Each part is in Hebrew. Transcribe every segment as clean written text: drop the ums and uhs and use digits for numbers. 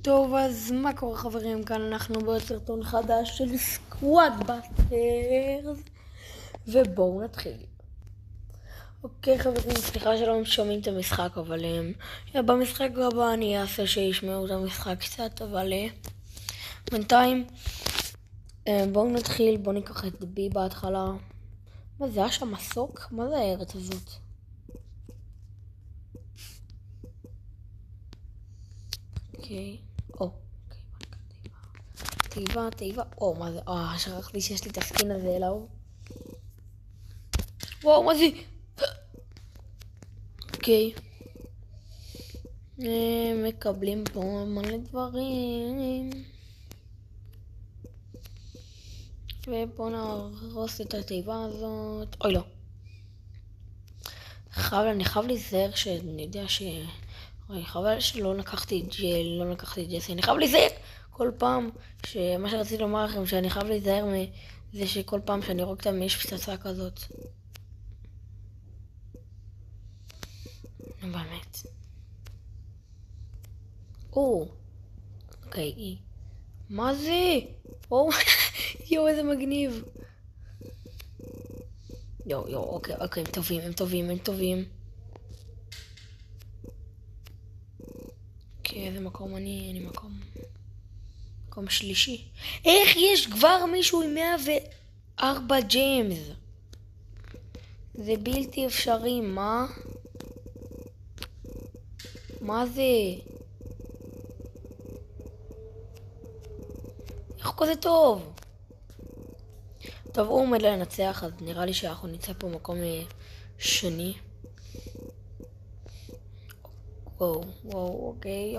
טוב, אז מה קורה חברים? כאן אנחנו בסרטון חדש של סקוואד באסטרס ובואו נתחיל. אוקיי חברים, סליחה שלא שומעים את המשחק, אבל במשחק הבא אני אעשה שישמעו את המשחק קצת, אבל בינתיים בואו נתחיל. בואו ניקח את בי בהתחלה. מה זה היה שם מסוק? מה זה הארץ הזאת? אוקיי, תיבה, מה זה? שכחתי שיש לי את הסקין הזה אליו. וואו, מה זה? אוקיי. מקבלים פה מלא דברים. ובואו נהרוס את התיבה הזאת. אוי, לא. אני חייב להיזהר שאני יודע חבל שלא לקחתי את ג'סי. אני חייב להיזהר כל פעם שמה שרציתי לומר לכם, שאני חייב להיזהר מזה שכל פעם שאני רואה אותם יש פצצה כזאת. באמת. אוקיי. מה זה? יו, איזה מגניב. אוקיי, הם טובים. אוקיי, איזה מקום אני מקום שלישי. איך יש כבר מישהו עם 104 ג'יימס? זה בלתי אפשרי, מה? מה זה? איך הוא כזה טוב? טוב, הוא עומד לנצח, אז נראה לי שאנחנו נצא פה מקום שני. וואו, אוקיי.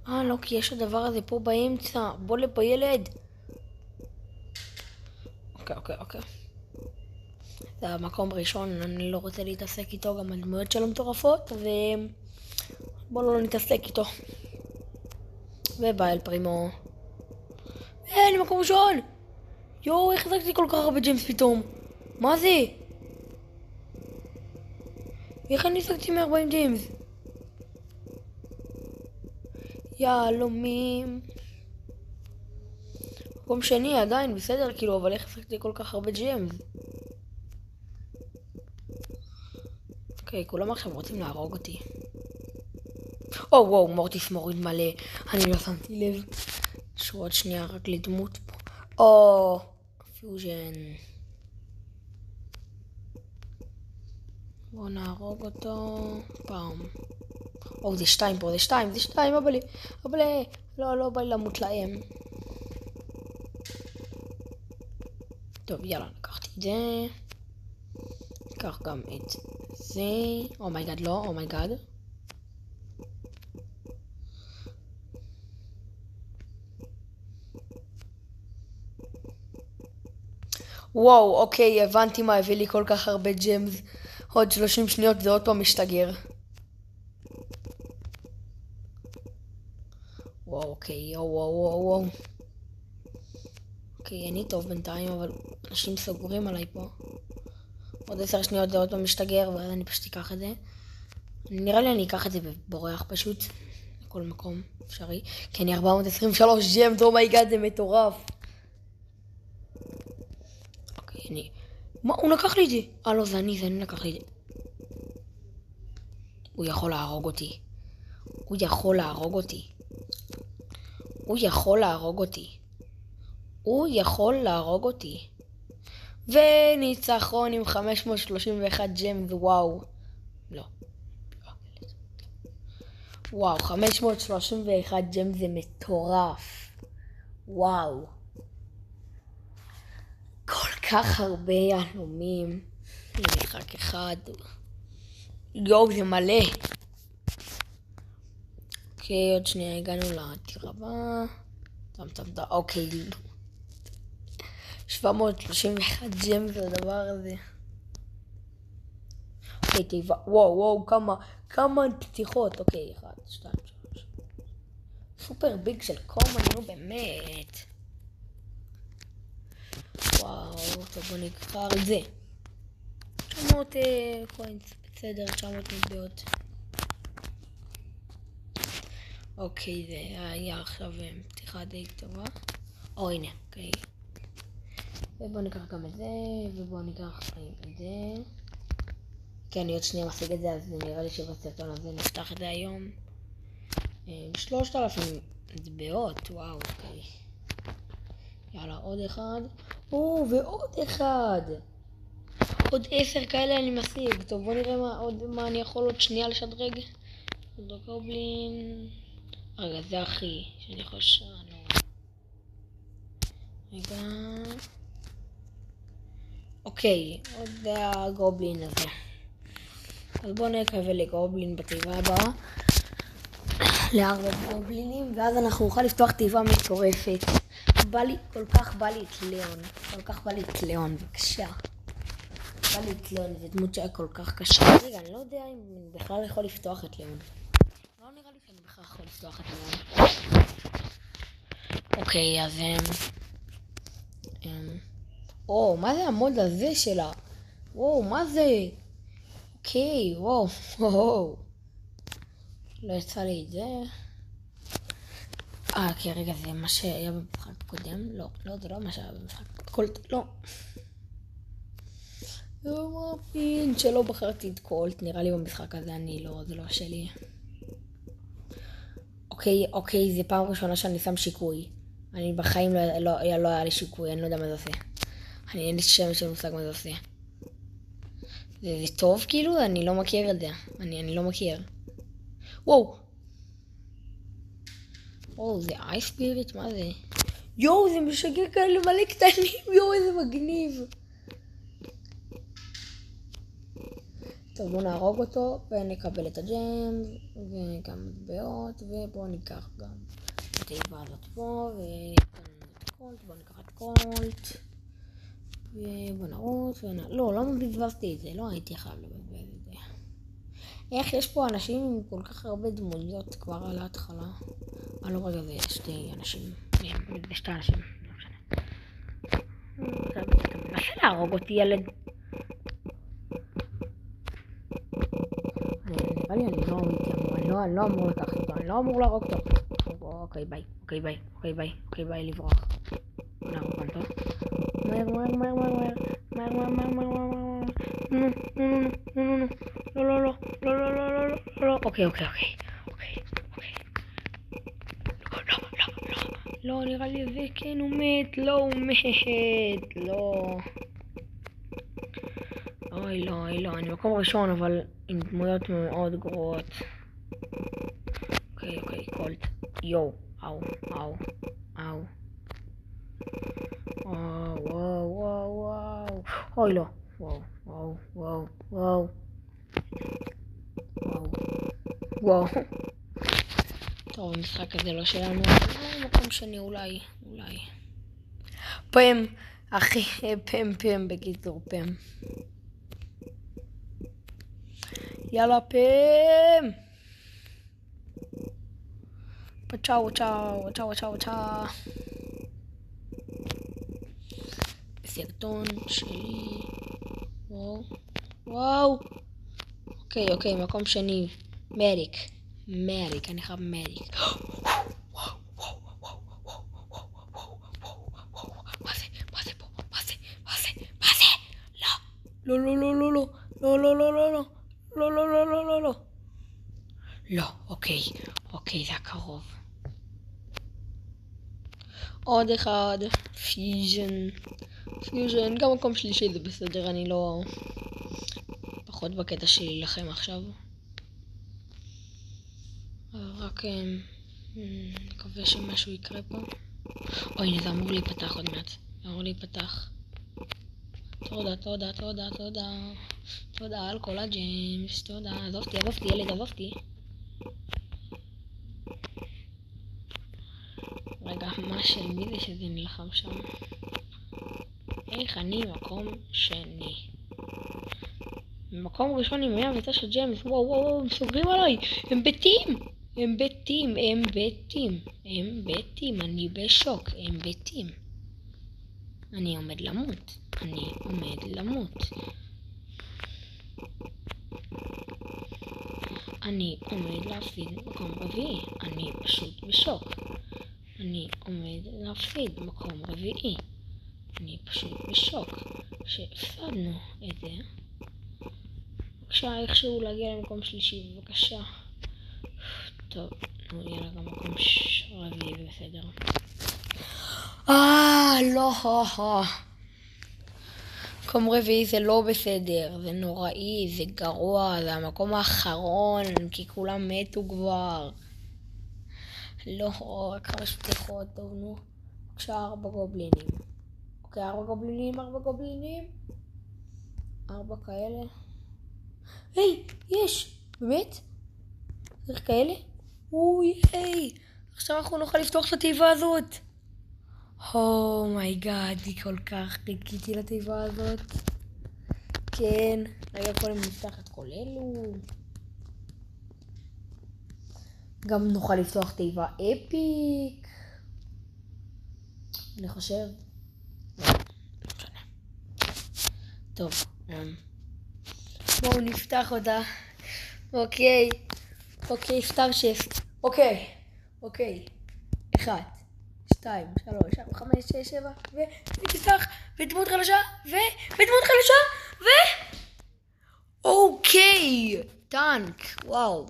לא, כי יש הדבר הזה פה באמצע. בוא לפה ילד. אוקיי. זה המקום ראשון, אני לא רוצה להתעסק איתו, גם הדמויות שלו מטורפות, בוא לא נתעסק איתו. וביי אל פרימו. אני מקום ראשון. יואו, איך החזקתי כל כך הרבה ג'יימס פתאום? מה זה? איך אני החזקתי 140 ג'יימס? יאלומים. מקום שני עדיין בסדר כאילו, אבל איך החזקתי כל כך הרבה ג'יימס? אוקיי, כולם עכשיו רוצים להרוג אותי. וואו, מורטיס מוריד מלא. אני לא שמתי לב. שהוא עוד שנייה רק לדמות פה. פיוז'ן. בואו נהרוג אותו. פעם. זה 2 פה, זה 2, אבל לא בא לי למות להם. טוב, יאללה, לקחתי את זה. ניקח גם את זה. אומייגאד, לא, אומייגאד. וואו, אוקיי, הבנתי מה הביא לי כל כך הרבה ג'יימס. עוד 30 שניות זה עוד פעם משתגר. וואו. אוקיי, אני טוב בינתיים, אבל אנשים סגורים עליי פה. עוד 10 שניות זה עוד פעם משתגר, ואז אני פשוט אקח את זה. נראה לי אני אקח את זה בבורח פשוט. לכל מקום אפשרי. כי אני 423 ג'יימס, אומייגאד, זה מטורף. מה? הוא לקח לי את זה. לא, זה אני לקח לי את זה. הוא יכול להרוג אותי. וניצחון עם 531 ג'יימס, וואו. לא. וואו, 531 ג'יימס זה מטורף. וואו. כל כך הרבה יהלומים למשחק אחד. יואו, זה מלא. אוקיי, עוד שנייה הגענו לטיר הבא. אוקיי. 731 ג'יימס זה הדבר הזה. אוקיי, תיבה. וואו, כמה פתיחות. אוקיי, 1, 2, 3. סופר ביג של קומן, נו באמת. וואו, טוב, בוא נקרא את זה. 900 קוינס, בסדר, 900 מטבעות. אוקיי, זה היה עכשיו פתיחה די טובה. הנה, אוקיי. ובואו ניקח גם את זה, ובואו ניקח את זה. כן, אני עוד שנייה משיג את זה, אז נראה לי שבסרטון הזה נפתח את זה היום. 3,000 אצבעות, וואו, אוקיי. יאללה, עוד אחד. ועוד אחד. עוד 10 כאלה אני משיג. טוב, בוא נראה מה אני יכול עוד שנייה לשדרג. עוד גובלין. רגע, זה הכי שאני חושב. רגע. אוקיי, עוד הגובלין הזה. אז בואו נקווה לגובלין בתיבה הבאה. ל4 גובלינים, ואז אנחנו נוכל לפתוח תיבה מטורפת. כל כך בא לי את ליאון, בבקשה. בא לי את ליאון, זו דמות שהיה כל כך קשה. רגע, אני לא יודע אם אני בכלל יכול לפתוח את ליאון. לא נראה לי שאני בכלל יכול לפתוח את ליאון. אוקיי, אז מה זה המוד הזה שלה? מה זה? אוקיי, לא יצא לי את זה. כן, רגע, זה מה שהיה במשחק קודם. לא, זה לא מה שהיה במשחק קולט, לא. מה פין שלא בחרתי את קולט, נראה לי במשחק הזה זה לא שלי. אוקיי, זה פעם ראשונה שאני שם שיקוי. אני בחיים לא היה לי שיקוי, אני לא יודע מה זה עושה. אין לי שמץ של מושג מה זה עושה. זה טוב כאילו? אני לא מכיר את זה. אני לא מכיר. זה אייס ספיריט? מה זה? זה משגע כאלה מלא קטנים. איזה מגניב. טוב, בואו נהרוג אותו ונקבל את הג'ם וגם מטבעות, ובואו ניקח גם את התיבה הזאת פה בואו ניקח את קולט ובואו נרוץ לא בזבזתי את זה, לא הייתי חייב לבזבז את זה. איך יש פה אנשים עם כל כך הרבה דמויות כבר על ההתחלה? לא רגע, זה 2 אנשים, זה 2 אנשים, לא משנה. אתה מנסה להרוג אותי ילד. נראה לי אני לא אמור לקחת אותו, אני לא אמור להרוג אותו. אוקיי ביי, לברוח. נהרוג אותו. מהר. לא. אוקיי. לא, נראה לי זה כן, הוא מת. לא. לא, אני מקום ראשון, אבל עם דמויות מאוד גרועות. אוקיי, קולט. או. לא. וואו. טוב, המשחק הזה לא שלנו. מקום שני אולי. פם, אחי, פם, בקיצור, פם. יאללה, פם. צ'או. סרטון שלי. וואו. אוקיי, מקום שני. מדיק, אני חייב מדיק. לא, אוקיי, זה הקרוב. עוד אחד, פיוז'ן, גם מקום שלישי זה בסדר, אני לא פחות בקטע שלי לכם עכשיו. רק מקווה שמשהו יקרה פה. הנה, זה אמור להיפתח עוד מעט. תודה על כל הג'יימס, תודה. עזובתי, ילד, עזובתי. רגע, מה של מי זה שזה נלחם שם? איך אני מקום שני? במקום ראשון עם 109 ג'יימס, וואו, הם סוגרים עליי, הם בתים, אני בשוק, הם בתים. אני עומד למות. אני עומד להפסיד מקום רביעי. אני פשוט בשוק. אני עומד להפסיד מקום רביעי. אני פשוט בשוק שהפסדנו את זה. בבקשה, איכשהו להגיע למקום שלישי, בבקשה. טוב, נו יאללה, גם מקום רביעי בסדר. לא, מקום רביעי זה לא בסדר, זה נוראי, זה גרוע, זה המקום האחרון, כי כולם מתו כבר. לא, רק 5 פתיחות, טוב נו. בבקשה 4 גובלינים. אוקיי, 4 גובלינים. 4 כאלה. היי, יש! באמת? צריך כאלה? היי! עכשיו אנחנו נוכל לפתוח את התיבה הזאת. אומייגאד, אני כל כך חיכיתי לתיבה הזאת. כן, רגע קודם נפתח את כל אלו. גם נוכל לפתוח תיבה אפיק. אני חושב. לא משנה. טוב, בואו נפתח אותה. אוקיי, סטאר שפט. אוקיי. 1, 2, 3, 4, 5, 6, 7, ונפתח, ודמות חדשה, אוקיי, טנק. וואו,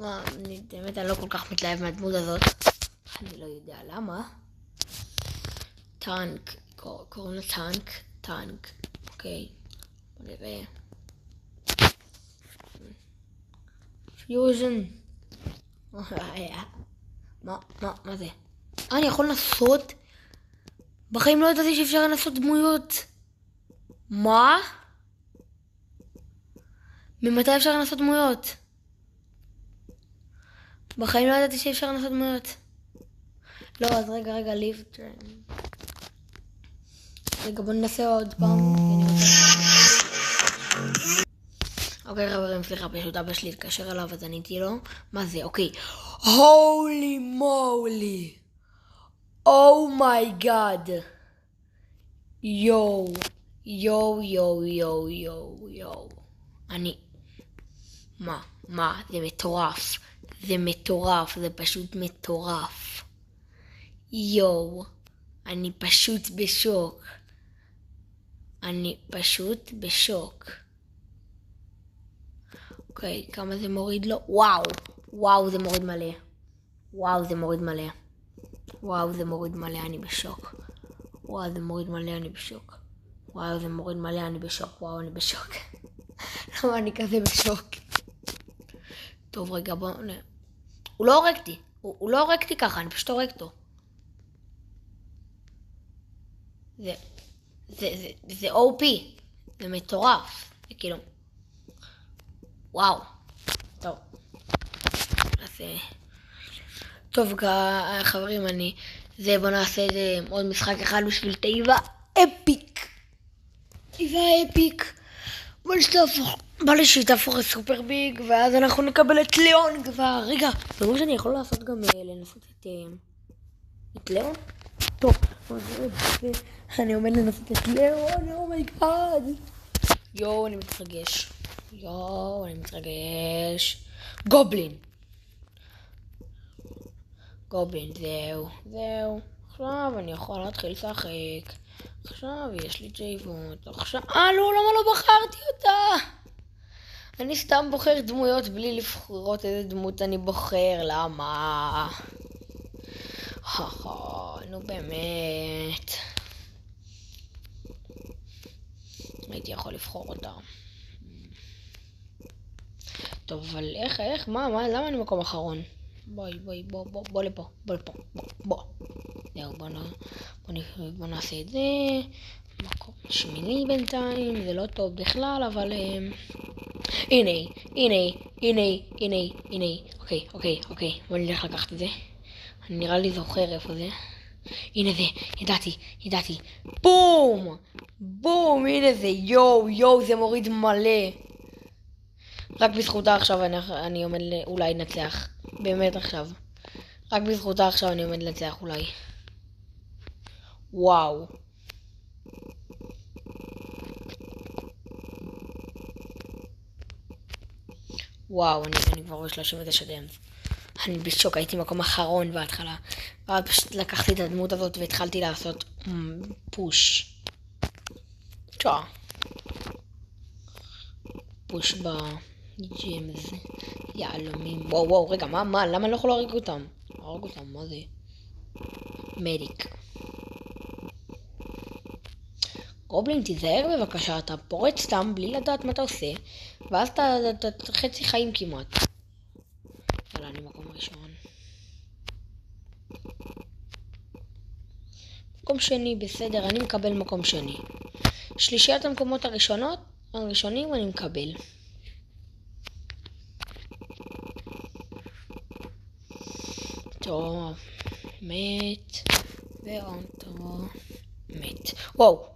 באמת אני לא כל כך מתלהב מהדמות הזאת. אני לא יודע למה. טנק, קוראים לה טנק. אוקיי, בוא נראה. פיוז'ן. מה זה? אני יכול לנסות? בחיים לא ידעתי שאפשר לנסות דמויות. מה? ממתי אפשר לנסות דמויות? בחיים לא ידעתי שאפשר לנסות דמויות. לא, אז רגע, live turn. רגע, בוא ננסה עוד פעם. אוקיי חברים, סליחה, פשוט אבא שלי התקשר אליו, אז עניתי לו. מה זה? אוקיי. הולי מולי. אומייגאד. יואו. אני... מה? זה מטורף. זה פשוט מטורף. יואו. אני פשוט בשוק. אוקיי, כמה זה מוריד לו? וואו, זה מוריד מלא. אני בשוק. למה אני כזה בשוק? טוב, רגע, בוא... הוא לא הורג אותי ככה, אני פשוט הורג אותו. זה OP. זה מטורף. זה כאילו... וואו. טוב. אז... טוב, חברים, בוא נעשה עוד משחק אחד בשביל תיבה אפיק. בא לי שהיא תהפוך לסופר ביג, ואז אנחנו נקבל את ליאון כבר. רגע, זה אומר שאני יכול לעשות גם לנסות את ליאון? טוב, אני עומד לנסות את ליאון, אומייגאד. יואו, אני מתרגש. גובלין, זהו. עכשיו אני יכול להתחיל לשחק. עכשיו יש לי ג'ייבוט. עכשיו... לא, למה לא בחרתי אותה? אני סתם בוחר דמויות בלי לבחרות איזה דמות אני בוחר. למה? נו באמת. הייתי יכול לבחור אותה. טוב, אבל איך? מה? למה אני מקום אחרון? בוא לפה. זהו, בוא נעשה את זה. מקום שמיני בינתיים, זה לא טוב בכלל, אבל... הנה. אוקיי, בוא נלך לקחת את זה. אני נראה לי זוכר איפה זה. הנה זה, ידעתי. בום, הנה זה, יואו, זה מוריד מלא. רק בזכותה עכשיו אני עומד אולי לנצח. באמת עכשיו. רק בזכותה עכשיו אני עומד לנצח אולי. וואו. וואו, אני כבר ב-39 דמס. אני בשוק, הייתי מקום אחרון בהתחלה. ואז פשוט לקחתי את הדמות הזאת והתחלתי לעשות פוש. תשעה. פוש בג'יימס. יעלומים. וואו, רגע, מה? למה אני לא יכול להרג אותם? להרג אותם, מה זה? מדיק. גובלין, תיזהר בבקשה, אתה פורץ סתם בלי לדעת מה אתה עושה, ואז אתה חצי חיים כמעט. יאללה, אני מקום ראשון. מקום שני, בסדר, אני מקבל מקום שני. שלישיית המקומות הראשונים אני מקבל. טוב, מת, ואונטו, מת. וואו.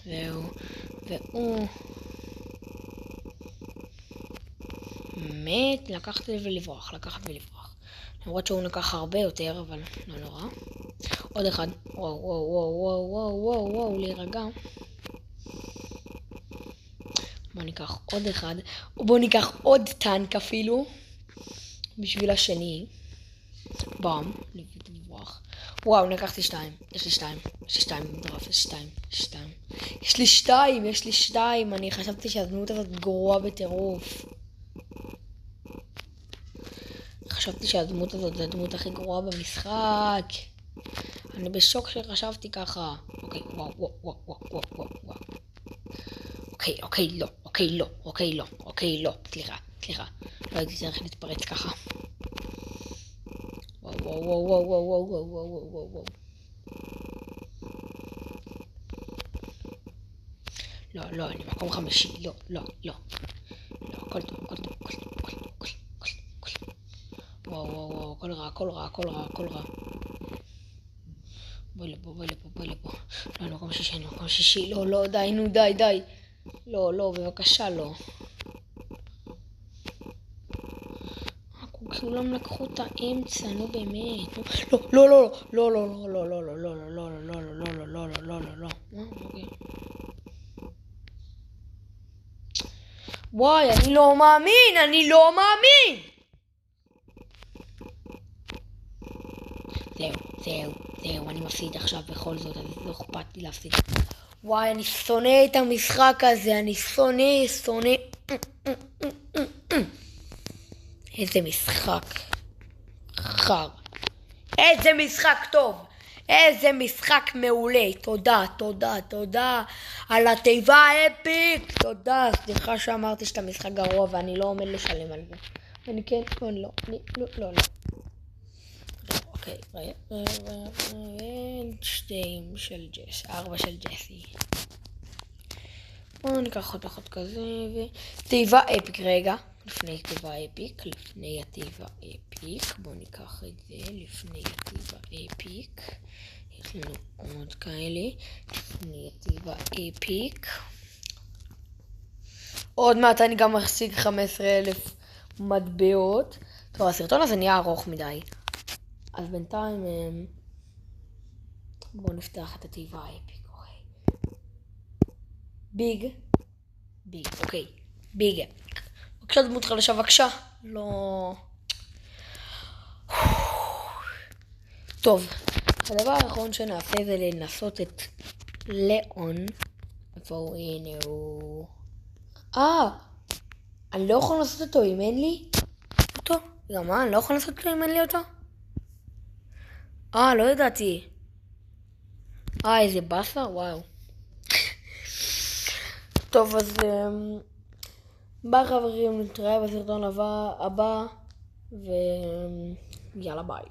והוא מת, לקחת ולברוח. למרות שהוא לקח הרבה יותר, אבל לא נורא. עוד אחד. וואו, להירגע. בוא ניקח עוד אחד. בוא ניקח עוד טנק אפילו. בשביל השני. בום. לברוח. וואו, לקחתי 2. יש לי 2 בדרף, יש לי 2. אני חשבתי שהדמות הזאת גרועה בטירוף. חשבתי שהדמות הזאת זה הדמות הכי גרועה במשחק. אני בשוק שחשבתי ככה. אוקיי, וואו. אוקיי, לא. סליחה. לא הייתי צריך להתפרץ ככה. וואו. לא, אני מקום 5. לא. הכל טוב. וואו, הכל רע. בוא לפה. לא, אני מקום 6. לא, די. לא, בבקשה, לא. כולם לקחו את האמצע, נו באמת. לא. וואי, אני לא מאמין. זהו, אני מפסיד עכשיו בכל זאת, אז לא אכפת לי להפסיד. וואי, אני שונא את המשחק הזה, אני שונא. איזה משחק חר. איזה משחק טוב. איזה משחק מעולה. תודה. על התיבה האפיק. תודה. סליחה שאמרתי שאתה משחק גרוע ואני לא עומד לשלם על זה. אני כן, לא. אוקיי. 2 של ג'ס. 4 של ג'סי. בואו ניקח עוד אחד כזה תיבה אפיק רגע. לפני התיבה אפיק. בואו ניקח את זה לפני התיבה אפיק. יש לנו עוד כאלה. לפני התיבה אפיק. עוד מעט אני גם מחזיק 15,000 מטבעות. טוב, הסרטון הזה נהיה ארוך מדי. אז בינתיים בואו נפתח את התיבה אפיק. ביג אפיק. בבקשה דמות חדשה, בבקשה. לא. טוב, הדבר האחרון שנעשה זה לנסות את ליאון. איפה הנה הוא? אני לא יכול לעשות אותו אם אין לי אותו. גם אני לא יכול לעשות אותו אם אין לי אותו. לא ידעתי. איזה בסה, וואו. טוב, אז ביי חברים, נתראה בסרטון הבא, ויאללה ביי.